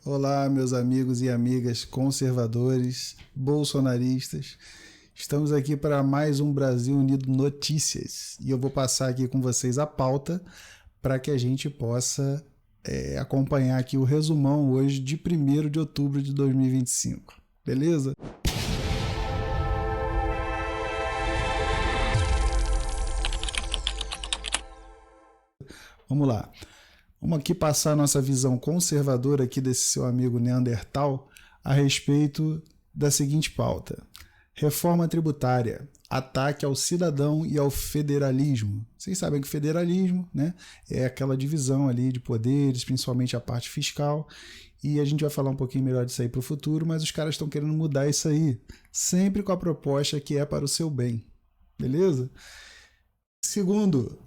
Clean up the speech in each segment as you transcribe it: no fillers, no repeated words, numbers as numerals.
Olá, meus amigos e amigas conservadores, bolsonaristas. Estamos aqui para mais um Brasil Unido Notícias e eu vou passar aqui com vocês a pauta para que a gente possa acompanhar aqui o resumão hoje de 1º de outubro de 2025. Beleza? Vamos lá. Vamos aqui passar a nossa visão conservadora aqui desse seu amigo Neandertal a respeito da seguinte pauta. Reforma tributária, ataque ao cidadão e ao federalismo. Vocês sabem que o federalismo, né, é aquela divisão ali de poderes, principalmente a parte fiscal, e a gente vai falar um pouquinho melhor disso aí para o futuro, mas os caras estão querendo mudar isso aí, sempre com a proposta que é para o seu bem, beleza? Segundo,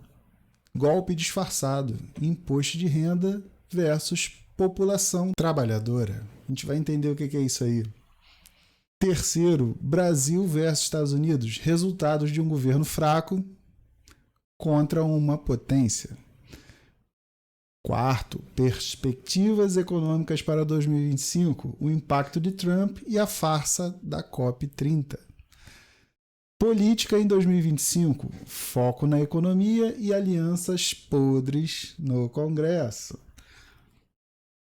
golpe disfarçado, imposto de renda versus população trabalhadora. A gente vai entender o que é isso aí. Terceiro, Brasil versus Estados Unidos, resultados de um governo fraco contra uma potência. Quarto, perspectivas econômicas para 2025, o impacto de Trump e a farsa da COP30. Política em 2025, foco na economia e alianças podres no Congresso.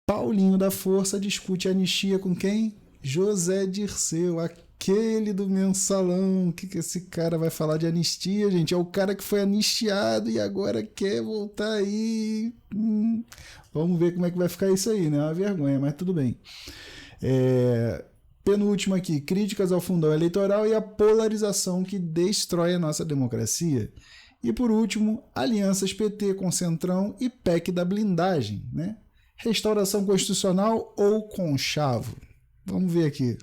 Paulinho da Força discute anistia com quem? José Dirceu, aquele do mensalão. O que esse cara vai falar de anistia, gente? É o cara que foi anistiado e agora quer voltar aí. Vamos ver como é que vai ficar isso aí, né? É uma vergonha, mas tudo bem. Penúltimo aqui, críticas ao fundão eleitoral e a polarização que destrói a nossa democracia. E por último, alianças PT com Centrão e PEC da blindagem, né? Restauração constitucional ou conchavo? Vamos ver aqui.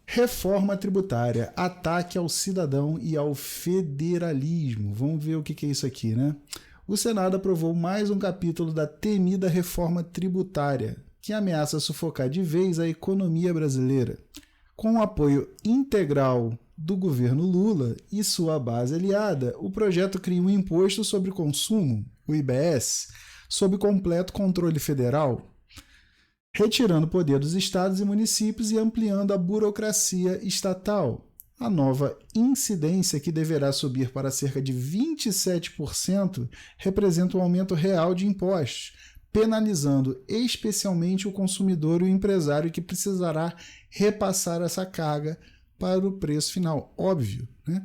Reforma tributária, ataque ao cidadão e ao federalismo. Vamos ver o que é isso aqui, né? O Senado aprovou mais um capítulo da temida reforma tributária, que ameaça sufocar de vez a economia brasileira. Com o apoio integral do governo Lula e sua base aliada, o projeto cria um imposto sobre consumo, o IBS, sob completo controle federal, retirando o poder dos estados e municípios e ampliando a burocracia estatal. A nova incidência, que deverá subir para cerca de 27%, representa um aumento real de impostos, penalizando especialmente o consumidor e o empresário que precisará repassar essa carga para o preço final. Óbvio, né?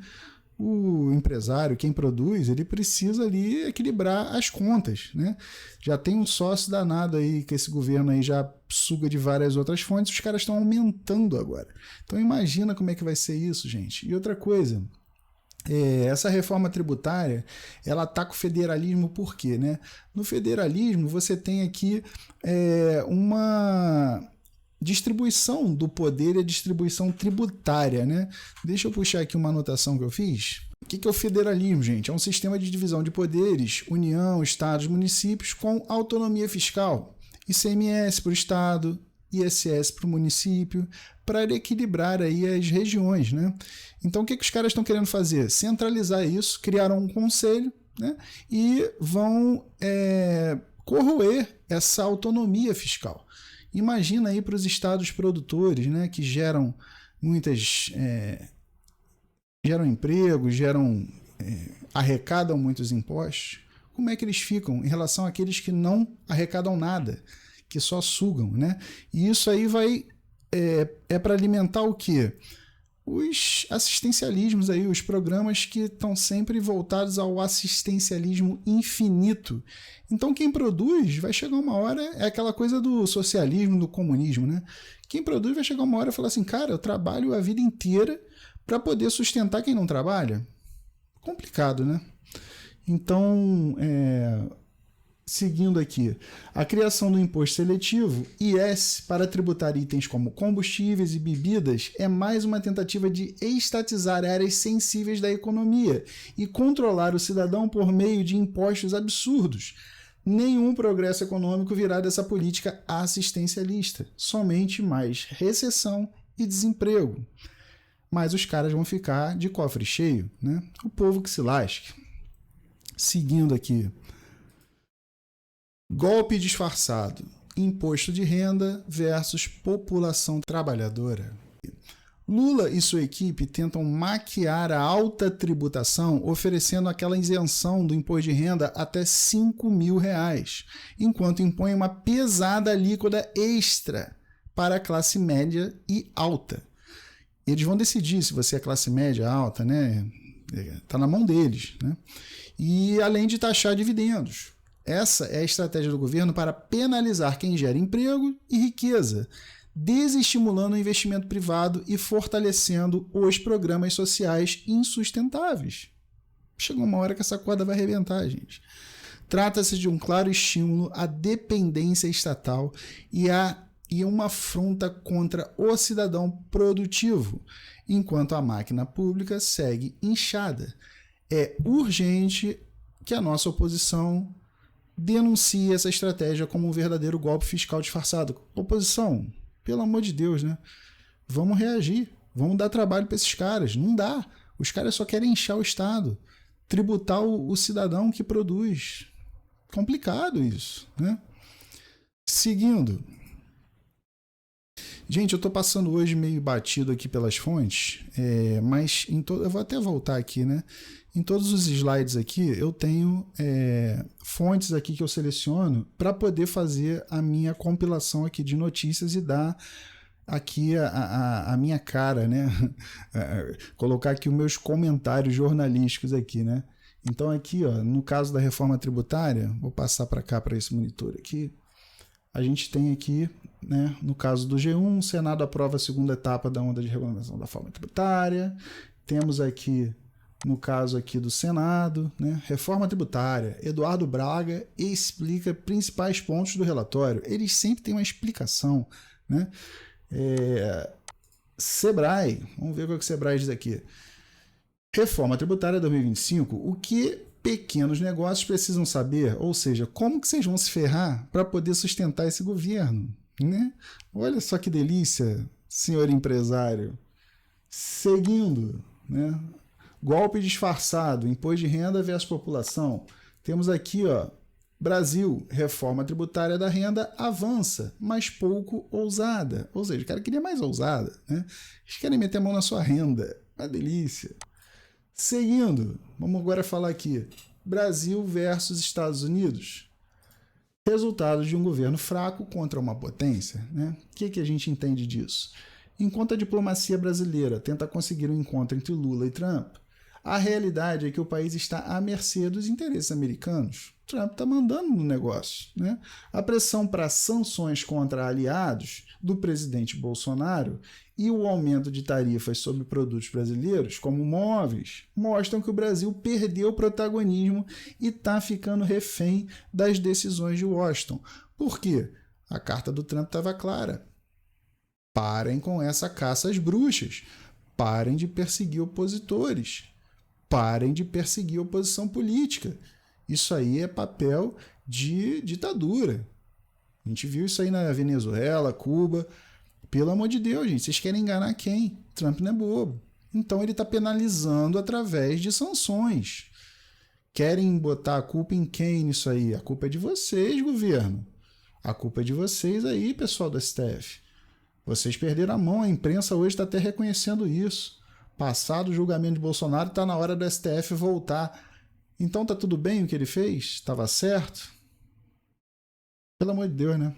O empresário, quem produz, ele precisa ali equilibrar as contas, né? Já tem um sócio danado aí, que esse governo aí já suga de várias outras fontes, os caras estão aumentando agora. Então imagina como é que vai ser isso, gente. E outra coisa, essa reforma tributária, ela ataca o federalismo por quê, né? No federalismo, você tem aqui uma distribuição do poder e a distribuição tributária, né? Deixa eu puxar aqui uma anotação que eu fiz. O que é o federalismo, gente? É um sistema de divisão de poderes, União, Estados, municípios, com autonomia fiscal. ICMS para o Estado, ISS para o município, para equilibrar aí as regiões, né? Então, o que os caras estão querendo fazer? Centralizar isso, criaram um conselho, né? E vão corroer essa autonomia fiscal. Imagina aí para os estados produtores, né, que geram geram empregos, arrecadam muitos impostos. Como é que eles ficam em relação àqueles que não arrecadam nada, que só sugam, né? E isso aí para alimentar o quê? Os assistencialismos aí, os programas que estão sempre voltados ao assistencialismo infinito. Então quem produz vai chegar uma hora, é aquela coisa do socialismo, do comunismo, né? Quem produz vai chegar uma hora e falar assim, cara, eu trabalho a vida inteira para poder sustentar quem não trabalha. Complicado, né? Então, seguindo aqui, a criação do imposto seletivo, IS, para tributar itens como combustíveis e bebidas, é mais uma tentativa de estatizar áreas sensíveis da economia e controlar o cidadão por meio de impostos absurdos. Nenhum progresso econômico virá dessa política assistencialista, somente mais recessão e desemprego. Mas os caras vão ficar de cofre cheio, né? O povo que se lasque. Seguindo aqui. Golpe disfarçado. Imposto de renda versus população trabalhadora. Lula e sua equipe tentam maquiar a alta tributação oferecendo aquela isenção do imposto de renda até R$5.000, enquanto impõem uma pesada alíquota extra para a classe média e alta. Eles vão decidir se você é classe média alta, né? Está na mão deles, né? E além de taxar dividendos. Essa é a estratégia do governo para penalizar quem gera emprego e riqueza, desestimulando o investimento privado e fortalecendo os programas sociais insustentáveis. Chegou uma hora que essa corda vai arrebentar, gente. Trata-se de um claro estímulo à dependência estatal e uma afronta contra o cidadão produtivo, enquanto a máquina pública segue inchada. É urgente que a nossa oposição denuncie essa estratégia como um verdadeiro golpe fiscal disfarçado. Oposição, pelo amor de Deus, né? Vamos reagir, vamos dar trabalho para esses caras. Não dá. Os caras só querem inchar o Estado, tributar o cidadão que produz. Complicado isso, né? Seguindo. Gente, eu estou passando hoje meio batido aqui pelas fontes, mas eu vou até voltar aqui, né? Em todos os slides aqui, eu tenho fontes aqui que eu seleciono para poder fazer a minha compilação aqui de notícias e dar aqui a minha cara, né? Colocar aqui os meus comentários jornalísticos aqui, né? Então aqui, ó, no caso da reforma tributária, vou passar para cá, para esse monitor aqui, a gente tem aqui, né, no caso do G1, o Senado aprova a segunda etapa da onda de regulamentação da reforma tributária. Temos aqui, no caso aqui do Senado, né, reforma tributária. Eduardo Braga explica principais pontos do relatório. Eles sempre têm uma explicação, né? Sebrae, vamos ver o que o Sebrae diz aqui. Reforma tributária 2025, o que pequenos negócios precisam saber, ou seja, como que vocês vão se ferrar para poder sustentar esse governo, né? Olha só que delícia, senhor empresário. Seguindo, né? Golpe disfarçado, imposto de renda versus população. Temos aqui, ó, Brasil, reforma tributária da renda avança, mas pouco ousada. Ou seja, o cara queria mais ousada, né? Eles querem meter a mão na sua renda. Uma delícia. Seguindo, vamos agora falar aqui. Brasil versus Estados Unidos. Resultado de um governo fraco contra uma potência, né? O que a gente entende disso? Enquanto a diplomacia brasileira tenta conseguir um encontro entre Lula e Trump, a realidade é que o país está à mercê dos interesses americanos. Trump está mandando no negócio, né? A pressão para sanções contra aliados do presidente Bolsonaro e o aumento de tarifas sobre produtos brasileiros, como móveis, mostram que o Brasil perdeu o protagonismo e está ficando refém das decisões de Washington. Por quê? A carta do Trump estava clara. Parem com essa caça às bruxas. Parem de perseguir opositores. Parem de perseguir oposição política. Isso aí é papel de ditadura. A gente viu isso aí na Venezuela, Cuba. Pelo amor de Deus, gente, vocês querem enganar quem? Trump não é bobo. Então ele está penalizando através de sanções. Querem botar a culpa em quem nisso aí? A culpa é de vocês, governo. A culpa é de vocês aí, pessoal do STF. Vocês perderam a mão, a imprensa hoje está até reconhecendo isso. Passado o julgamento de Bolsonaro, está na hora do STF voltar. Então tá tudo bem o que ele fez? Estava certo? Pelo amor de Deus, né?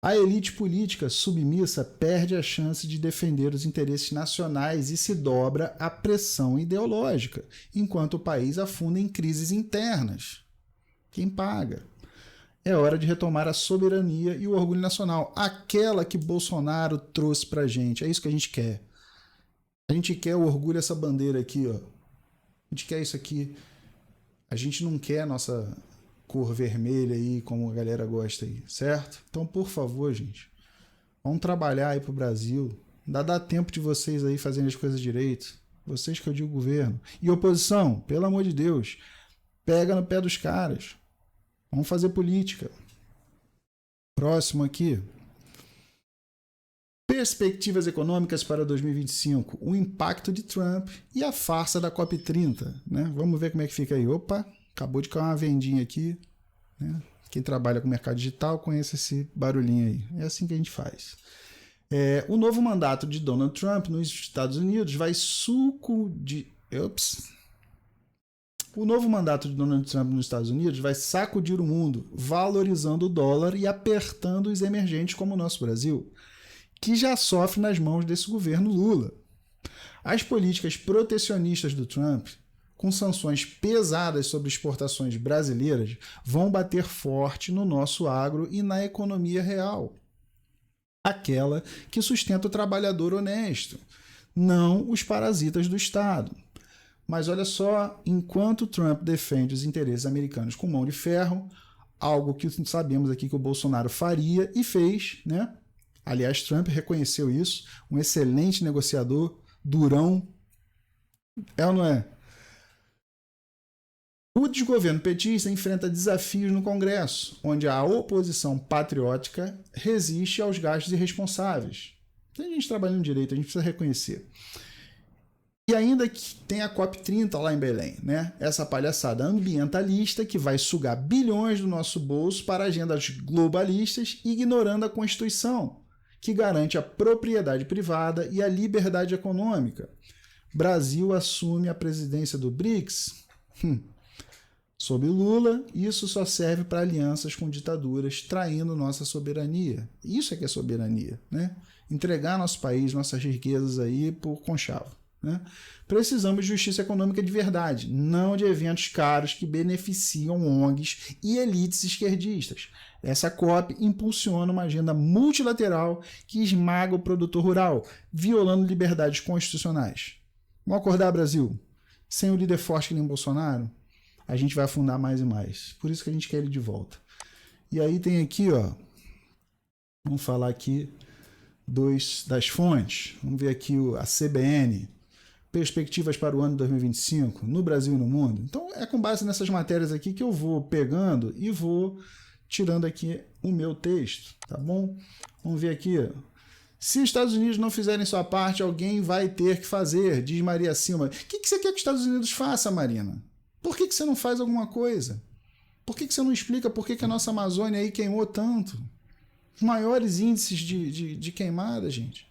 A elite política submissa perde a chance de defender os interesses nacionais e se dobra à pressão ideológica, enquanto o país afunda em crises internas. Quem paga? É hora de retomar a soberania e o orgulho nacional, aquela que Bolsonaro trouxe pra gente. É isso que a gente quer. A gente quer o orgulho, essa bandeira aqui, ó. A gente quer isso aqui. A gente não quer a nossa cor vermelha aí, como a galera gosta aí, certo? Então, por favor, gente, vamos trabalhar aí pro Brasil. Dá tempo de vocês aí fazerem as coisas direito. Vocês que eu digo governo. E oposição, pelo amor de Deus, pega no pé dos caras. Vamos fazer política. Próximo aqui. Perspectivas econômicas para 2025. O impacto de Trump e a farsa da COP30. Né? Vamos ver como é que fica aí. Opa, acabou de cair uma vendinha aqui. Né? Quem trabalha com mercado digital conhece esse barulhinho aí. É assim que a gente faz. O novo mandato de Donald Trump nos Estados Unidos vai O novo mandato de Donald Trump nos Estados Unidos vai sacudir o mundo, valorizando o dólar e apertando os emergentes como o nosso Brasil, que já sofre nas mãos desse governo Lula. As políticas protecionistas do Trump, com sanções pesadas sobre exportações brasileiras, vão bater forte no nosso agro e na economia real. Aquela que sustenta o trabalhador honesto, não os parasitas do Estado. Mas olha só, enquanto Trump defende os interesses americanos com mão de ferro, algo que sabemos aqui que o Bolsonaro faria e fez, né? Aliás, Trump reconheceu isso, um excelente negociador, durão, é ou não é? O desgoverno petista enfrenta desafios no Congresso, onde a oposição patriótica resiste aos gastos irresponsáveis. Tem gente trabalhando direito, a gente precisa reconhecer. E ainda que tem a COP30 lá em Belém, né? Essa palhaçada ambientalista que vai sugar bilhões do nosso bolso para agendas globalistas, ignorando a Constituição, que garante a propriedade privada e a liberdade econômica. Brasil assume a presidência do BRICS. Sob Lula, isso só serve para alianças com ditaduras, traindo nossa soberania. Isso é que é soberania, né? Entregar nosso país, nossas riquezas aí por conchavo. Né? Precisamos de justiça econômica de verdade, não de eventos caros que beneficiam ONGs e elites esquerdistas. Essa COP impulsiona uma agenda multilateral que esmaga o produtor rural, violando liberdades constitucionais. Vamos acordar, Brasil? Sem o líder forte que nem Bolsonaro, a gente vai afundar mais e mais. Por isso que a gente quer ele de volta. E aí tem aqui, ó, vamos falar aqui das fontes. Vamos ver aqui a CBN, perspectivas para o ano de 2025 no Brasil e no mundo. Então é com base nessas matérias aqui que eu vou pegando e vou tirando aqui o meu texto, tá bom? Vamos ver aqui. Se os Estados Unidos não fizerem sua parte, alguém vai ter que fazer, diz Maria Silva. O que você quer que os Estados Unidos faça, Marina? Por que você não faz alguma coisa? Por que você não explica por que a nossa Amazônia aí queimou tanto? Os maiores índices de queimada, gente.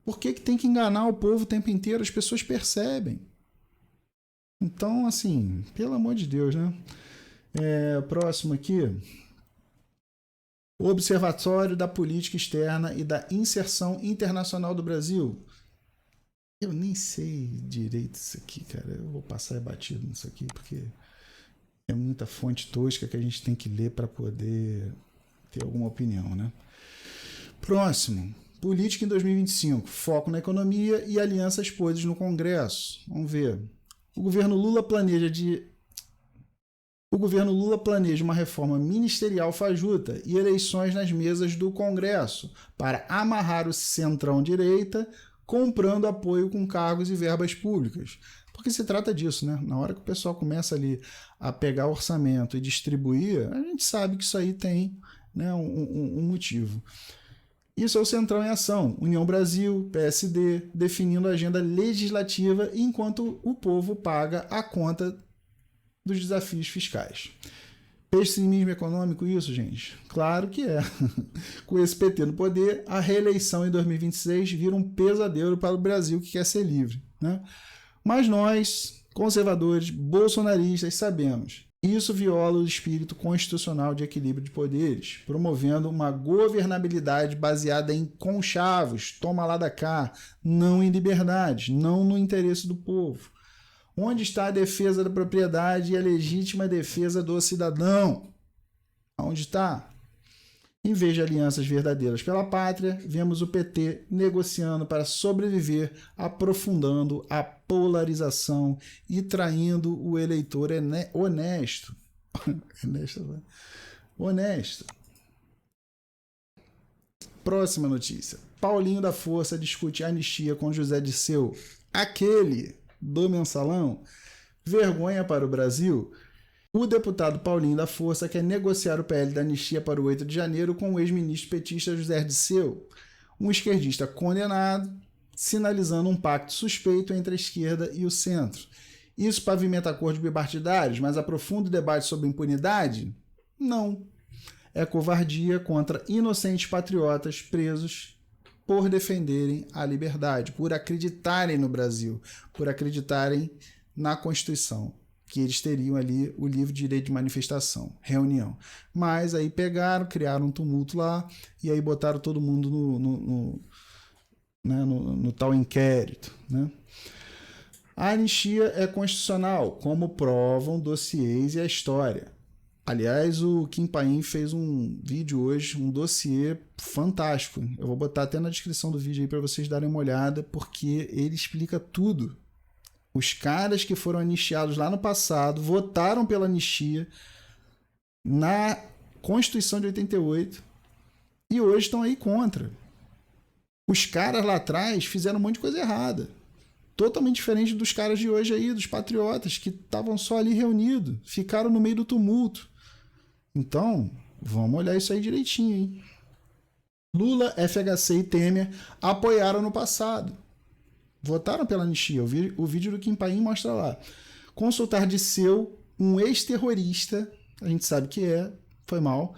Por que tem que enganar o povo o tempo inteiro? As pessoas percebem. Então, assim, pelo amor de Deus, né? Próximo aqui. O Observatório da Política Externa e da Inserção Internacional do Brasil. Eu nem sei direito isso aqui, cara. Eu vou passar batido nisso aqui, porque é muita fonte tosca que a gente tem que ler para poder ter alguma opinião, né? Próximo. Política em 2025. Foco na economia e alianças poses no Congresso. Vamos ver. O governo Lula planeja uma reforma ministerial fajuta e eleições nas mesas do Congresso para amarrar o centrão-direita, comprando apoio com cargos e verbas públicas. Porque se trata disso, né? Na hora que o pessoal começa ali a pegar orçamento e distribuir, a gente sabe que isso aí tem, né, um motivo. Isso é o Centrão em Ação, União Brasil, PSD, definindo a agenda legislativa enquanto o povo paga a conta dos desafios fiscais. Pessimismo econômico isso, gente? Claro que é. Com esse PT no poder, a reeleição em 2026 vira um pesadelo para o Brasil que quer ser livre, né? Mas nós, conservadores, bolsonaristas, sabemos. Isso viola o espírito constitucional de equilíbrio de poderes, promovendo uma governabilidade baseada em conchavos, toma lá da cá, não em liberdade, não no interesse do povo. Onde está a defesa da propriedade e a legítima defesa do cidadão? Onde está? Em vez de alianças verdadeiras pela pátria, vemos o PT negociando para sobreviver, aprofundando a polarização e traindo o eleitor honesto. Honesto. Próxima notícia. Paulinho da Força discute anistia com José Disseu. Aquele do mensalão. Vergonha para o Brasil. O deputado Paulinho da Força quer negociar o PL da anistia para o 8 de janeiro com o ex-ministro petista José Disseu, um esquerdista condenado, sinalizando um pacto suspeito entre a esquerda e o centro. Isso pavimenta acordos bipartidários, mas aprofunda o debate sobre impunidade? Não. é covardia contra inocentes patriotas presos por defenderem a liberdade, por acreditarem no Brasil, por acreditarem na Constituição, que eles teriam ali o livre direito de manifestação, reunião. Mas aí pegaram, criaram um tumulto lá e aí botaram todo mundo no tal inquérito, né? A anistia é constitucional, como provam dossiês e a história. Aliás, o Kim Paim fez um vídeo hoje, um dossiê fantástico. Eu vou botar até na descrição do vídeo aí para vocês darem uma olhada, porque ele explica tudo. Os caras que foram anistiados lá no passado votaram pela anistia na Constituição de 88 e hoje estão aí contra. Os caras lá atrás fizeram um monte de coisa errada. Totalmente diferente dos caras de hoje aí, dos patriotas, que estavam só ali reunidos, ficaram no meio do tumulto. Então, vamos olhar isso aí direitinho, hein? Lula, FHC e Temer apoiaram no passado. Votaram pela anistia. O vídeo do Kim Paim mostra lá. Consultar Disseu, um ex-terrorista, a gente sabe que foi mal,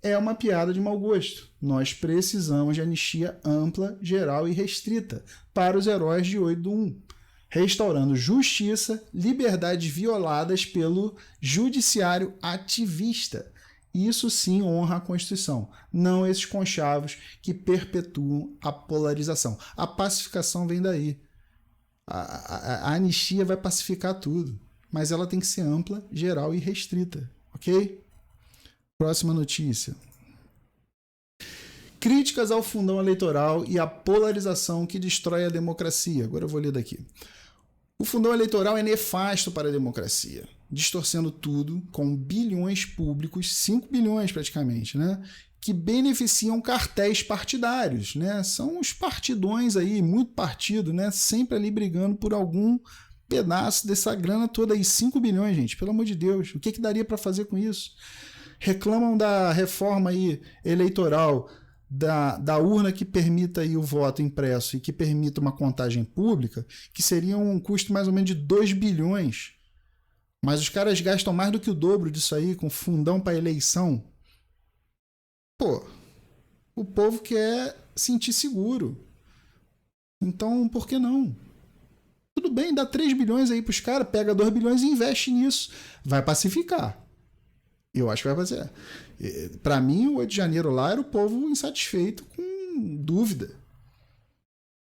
é uma piada de mau gosto. Nós precisamos de anistia ampla, geral e restrita para os heróis de 8/1, restaurando justiça, liberdades violadas pelo judiciário ativista. Isso sim honra a Constituição, não esses conchavos que perpetuam a polarização. A pacificação vem daí. A anistia vai pacificar tudo, mas ela tem que ser ampla, geral e restrita, ok? Próxima notícia. Críticas ao fundão eleitoral e à polarização que destrói a democracia. Agora eu vou ler daqui. O fundão eleitoral é nefasto para a democracia, distorcendo tudo com bilhões públicos, 5 bilhões praticamente, né? Que beneficiam cartéis partidários, né? São os partidões aí, muito partido, né? Sempre ali brigando por algum pedaço dessa grana toda aí, 5 bilhões, gente, pelo amor de Deus. O que daria para fazer com isso? Reclamam da reforma aí eleitoral, da urna que permita aí o voto impresso e que permita uma contagem pública, que seria um custo mais ou menos de 2 bilhões. Mas os caras gastam mais do que o dobro disso aí com fundão para eleição. Pô, o povo quer sentir seguro. Então, por que não? Tudo bem, dá 3 bilhões aí para os caras, pega 2 bilhões e investe nisso. Vai pacificar. Eu acho que vai fazer. Para mim, o 8 de janeiro lá era o povo insatisfeito com dúvida.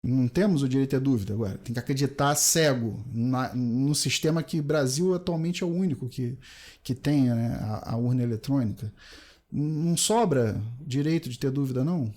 Não temos o direito a dúvida agora. Tem que acreditar cego no sistema que o Brasil atualmente é o único que tem, né, a urna eletrônica. Não sobra direito de ter dúvida, não?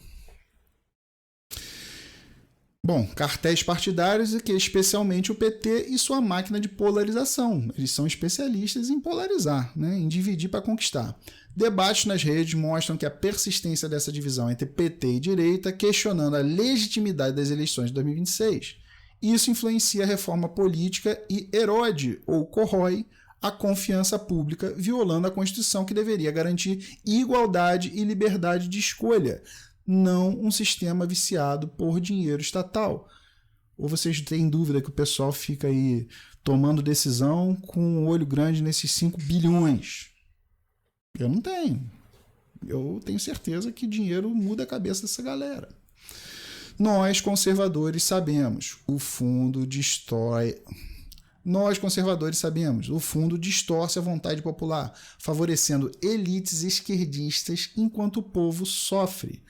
Bom, cartéis partidários, que especialmente o PT e sua máquina de polarização. Eles são especialistas em polarizar, né? Em dividir para conquistar. Debates nas redes mostram que a persistência dessa divisão entre PT e direita, questionando a legitimidade das eleições de 2026. Isso influencia a reforma política e erode ou corrói a confiança pública, violando a Constituição que deveria garantir igualdade e liberdade de escolha, não um sistema viciado por dinheiro estatal. Ou vocês têm dúvida que o pessoal fica aí tomando decisão com um olho grande nesses 5 bilhões? Eu não tenho. Eu tenho certeza que dinheiro muda a cabeça dessa galera. Nós, conservadores, sabemos, o fundo destrói... Nós, conservadores, sabemos, o fundo distorce a vontade popular, favorecendo elites esquerdistas enquanto o povo sofre.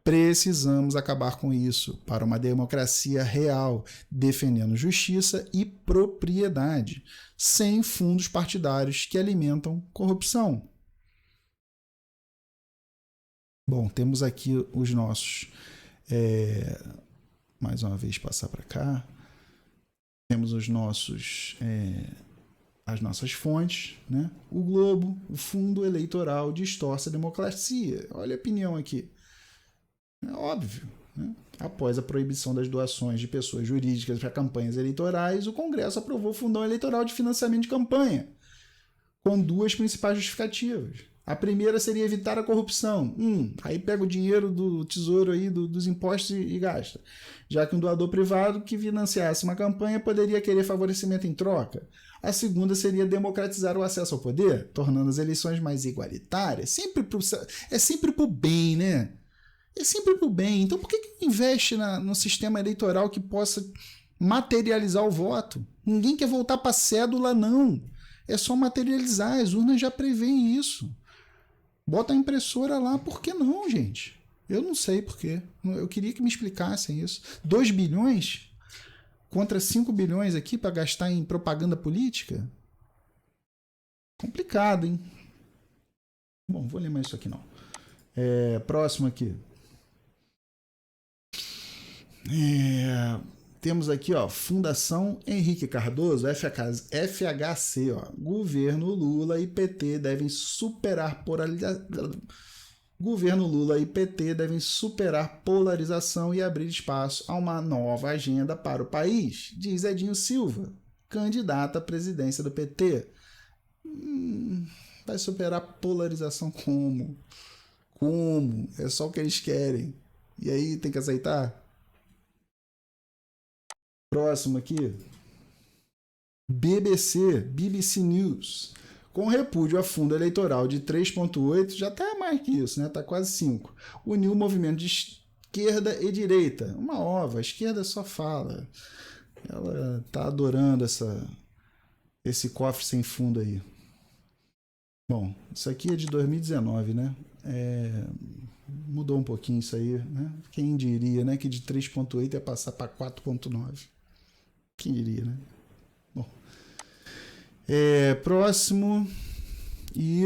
Precisamos acabar com isso para uma democracia real, defendendo justiça e propriedade, sem fundos partidários que alimentam corrupção. Bom, temos aqui os nossos... mais uma vez passar para cá. Temos os nossos... as nossas fontes, né? O Globo, o fundo eleitoral distorce a democracia. Olha a opinião aqui. É óbvio, né? Após a proibição das doações de pessoas jurídicas para campanhas eleitorais, o Congresso aprovou o fundão eleitoral de financiamento de campanha, com 2 principais justificativas. A primeira seria evitar a corrupção. Aí pega o dinheiro do tesouro aí, dos impostos e gasta. Já que um doador privado que financiasse uma campanha poderia querer favorecimento em troca. A segunda seria democratizar o acesso ao poder, tornando as eleições mais igualitárias. É sempre pro bem, né? É sempre pro bem. Então por que não investe no sistema eleitoral que possa materializar o voto? Ninguém quer voltar para cédula, não. É só materializar. As urnas já prevêem isso. Bota a impressora lá, por que não, gente? Eu não sei por quê. Eu queria que me explicassem isso. 2 bilhões contra 5 bilhões aqui para gastar em propaganda política? Complicado, hein? Bom, vou ler mais isso aqui não. Próximo aqui. Temos aqui, ó, Fundação Henrique Cardoso, FHC, ó. Governo Lula e PT devem superar polarização e abrir espaço a uma nova agenda para o país, diz Edinho Silva, candidato à presidência do PT. Vai superar polarização como? Como? É só o que eles querem. E aí tem que aceitar? Próximo aqui. BBC News. Com repúdio a fundo eleitoral de 3,8, já está mais que isso, né? Está quase 5. Uniu o movimento de esquerda e direita. Uma ova, a esquerda só fala. Ela está adorando esse cofre sem fundo aí. Bom, isso aqui é de 2019, né? Mudou um pouquinho isso aí, né? Quem diria, né? Que de 3,8 ia passar para 4,9. Quem diria, né? Bom. Próximo e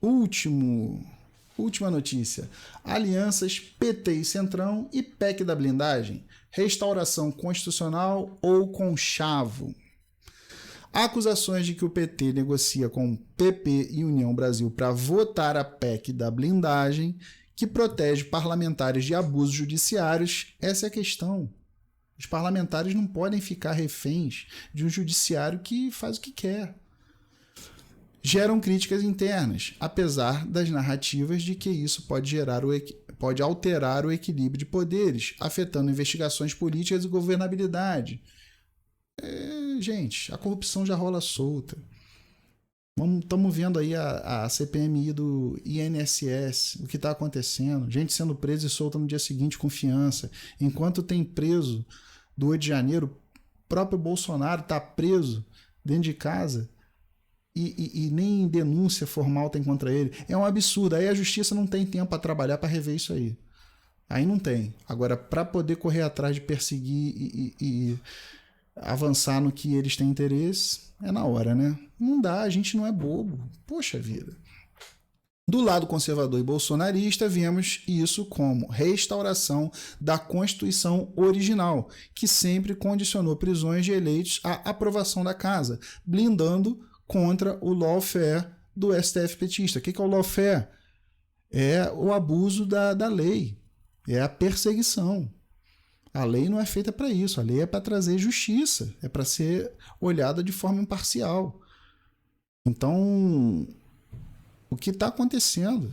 última notícia. Alianças PT e Centrão e PEC da blindagem. Restauração constitucional ou conchavo. Acusações de que o PT negocia com PP e União Brasil para votar a PEC da blindagem que protege parlamentares de abusos judiciários. Essa é a questão. Os parlamentares não podem ficar reféns de um judiciário que faz o que quer. Geram críticas internas, apesar das narrativas de que isso pode alterar o equilíbrio de poderes, afetando investigações políticas e governabilidade. Gente, a corrupção já rola solta. Estamos vendo aí a CPMI do INSS, o que está acontecendo. Gente sendo presa e solta no dia seguinte com fiança. Enquanto tem preso do 8 de janeiro, o próprio Bolsonaro está preso dentro de casa e nem denúncia formal tem contra ele. É um absurdo. Aí a justiça não tem tempo para trabalhar para rever isso aí. Aí não tem. Agora, para poder correr atrás de perseguir e avançar no que eles têm interesse, é na hora, né? Não dá, a gente não é bobo. Poxa vida. Do lado conservador e bolsonarista, vemos isso como restauração da Constituição original, que sempre condicionou prisões de eleitos à aprovação da casa, blindando contra o lawfare do STF petista. O que é o lawfare? É o abuso da lei, é a perseguição. A lei não é feita para isso, a lei é para trazer justiça, é para ser olhada de forma imparcial. Então, o que está acontecendo?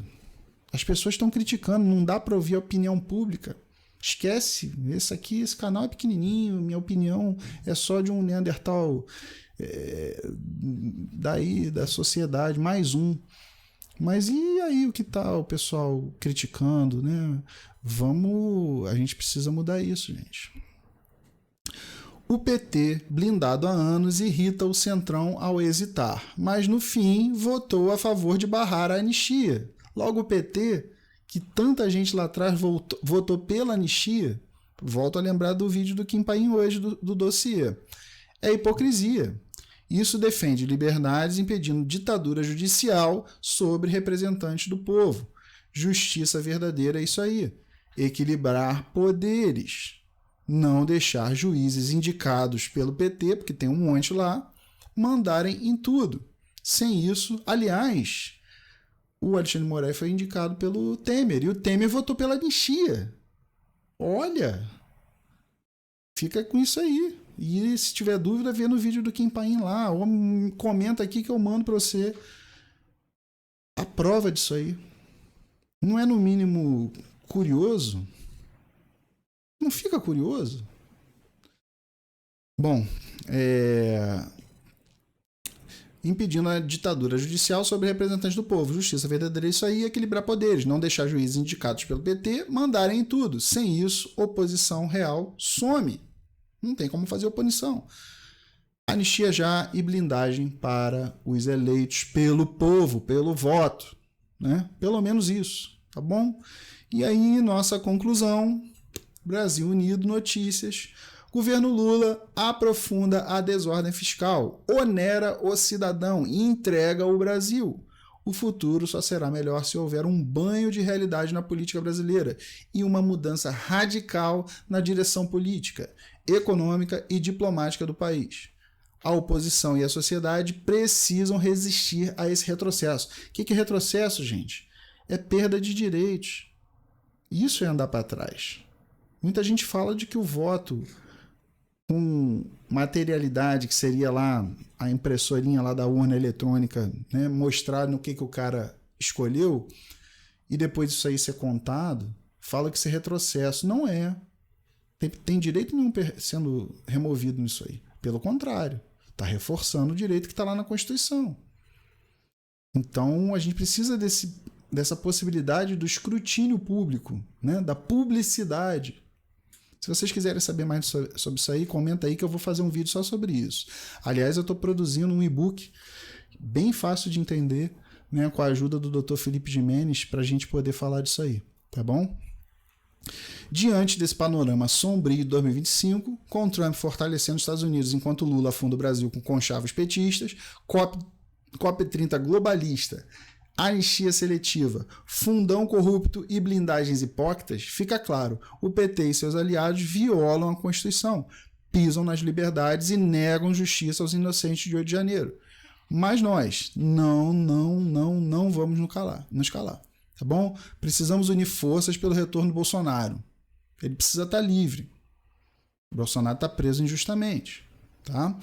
As pessoas estão criticando, não dá para ouvir a opinião pública. Esquece, esse canal é pequenininho, minha opinião é só de um Neandertal da sociedade, mais um. Mas e aí o que tá o pessoal criticando, né? A gente precisa mudar isso, gente. O PT, blindado há anos, irrita o Centrão ao hesitar, mas no fim votou a favor de barrar a anistia. Logo o PT, que tanta gente lá atrás votou pela anistia, volto a lembrar do vídeo do Kim Paim hoje do dossiê. É hipocrisia. Isso defende liberdades impedindo ditadura judicial sobre representantes do povo. Justiça verdadeira é isso aí. Equilibrar poderes. Não deixar juízes indicados pelo PT, porque tem um monte lá, mandarem em tudo. Sem isso, aliás, o Alexandre de Moraes foi indicado pelo Temer, e o Temer votou pela anistia. Olha, fica com isso aí. E se tiver dúvida, vê no vídeo do Kim Paim lá, ou comenta aqui que eu mando para você. a prova disso aí. Não é no mínimo curioso? Não fica curioso? Bom, impedindo a ditadura judicial sobre representantes do povo. Justiça verdadeira é isso aí, equilibrar poderes, não deixar juízes indicados pelo PT mandarem em tudo. Sem isso, oposição real some. Não tem como fazer oposição. Anistia já e blindagem para os eleitos pelo povo, pelo voto. Né? Pelo menos isso, tá bom? E aí, nossa conclusão, Brasil Unido Notícias. Governo Lula aprofunda a desordem fiscal, onera o cidadão e entrega o Brasil. O futuro só será melhor se houver um banho de realidade na política brasileira e uma mudança radical na direção política, econômica e diplomática do país. A oposição e a sociedade precisam resistir a esse retrocesso. O que é retrocesso, gente? É perda de direitos. Isso é andar para trás. Muita gente fala de que o voto com materialidade, que seria lá a impressorinha lá da urna eletrônica, né, mostrar no que o cara escolheu, e depois isso aí ser contado, fala que isso é retrocesso. Não é. Tem direito nenhum sendo removido nisso aí. Pelo contrário, está reforçando o direito que está lá na Constituição. Então, a gente precisa dessa possibilidade do escrutínio público, né, da publicidade. Se vocês quiserem saber mais sobre isso aí, comenta aí que eu vou fazer um vídeo só sobre isso. Aliás, eu estou produzindo um e-book bem fácil de entender, né, com a ajuda do Dr. Felipe Jimenez, para a gente poder falar disso aí, tá bom? Diante desse panorama sombrio de 2025, com Trump fortalecendo os Estados Unidos enquanto Lula afunda o Brasil com conchavos petistas, COP30 globalista, anistia seletiva, fundão corrupto e blindagens hipócritas, fica claro, o PT e seus aliados violam a Constituição, pisam nas liberdades e negam justiça aos inocentes de 8 de janeiro. Mas nós não vamos nos calar, tá bom? Precisamos unir forças pelo retorno do Bolsonaro. Ele precisa estar livre. O Bolsonaro está preso injustamente, tá?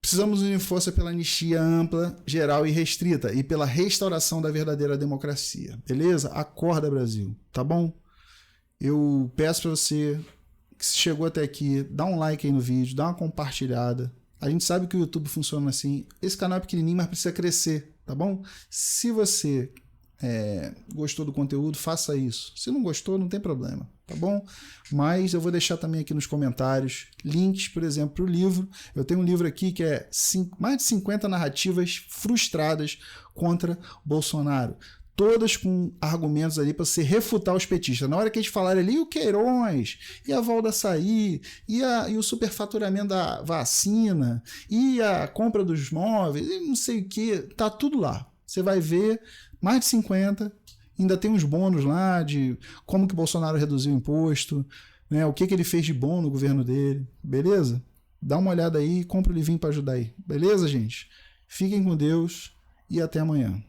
Precisamos unir força pela anistia ampla, geral e restrita e pela restauração da verdadeira democracia. Beleza? Acorda, Brasil. Tá bom? Eu peço para você que se chegou até aqui, dá um like aí no vídeo, dá uma compartilhada. A gente sabe que o YouTube funciona assim. Esse canal é pequenininho, mas precisa crescer, tá bom? Se você gostou do conteúdo, faça isso. Se não gostou, não tem problema, tá bom? Mas eu vou deixar também aqui nos comentários links, por exemplo, para o livro. Eu tenho um livro aqui que é mais de 50 narrativas frustradas contra Bolsonaro. Todas com argumentos ali para você refutar os petistas. Na hora que eles falarem ali, o Queiroz, e a Valda Açaí, e o superfaturamento da vacina, e a compra dos móveis, e não sei o que, tá tudo lá. Você vai ver. Mais de 50, ainda tem uns bônus lá de como que Bolsonaro reduziu o imposto, né, o que ele fez de bom no governo dele, beleza? Dá uma olhada aí e compra o livrinho para ajudar aí, beleza, gente? Fiquem com Deus e até amanhã.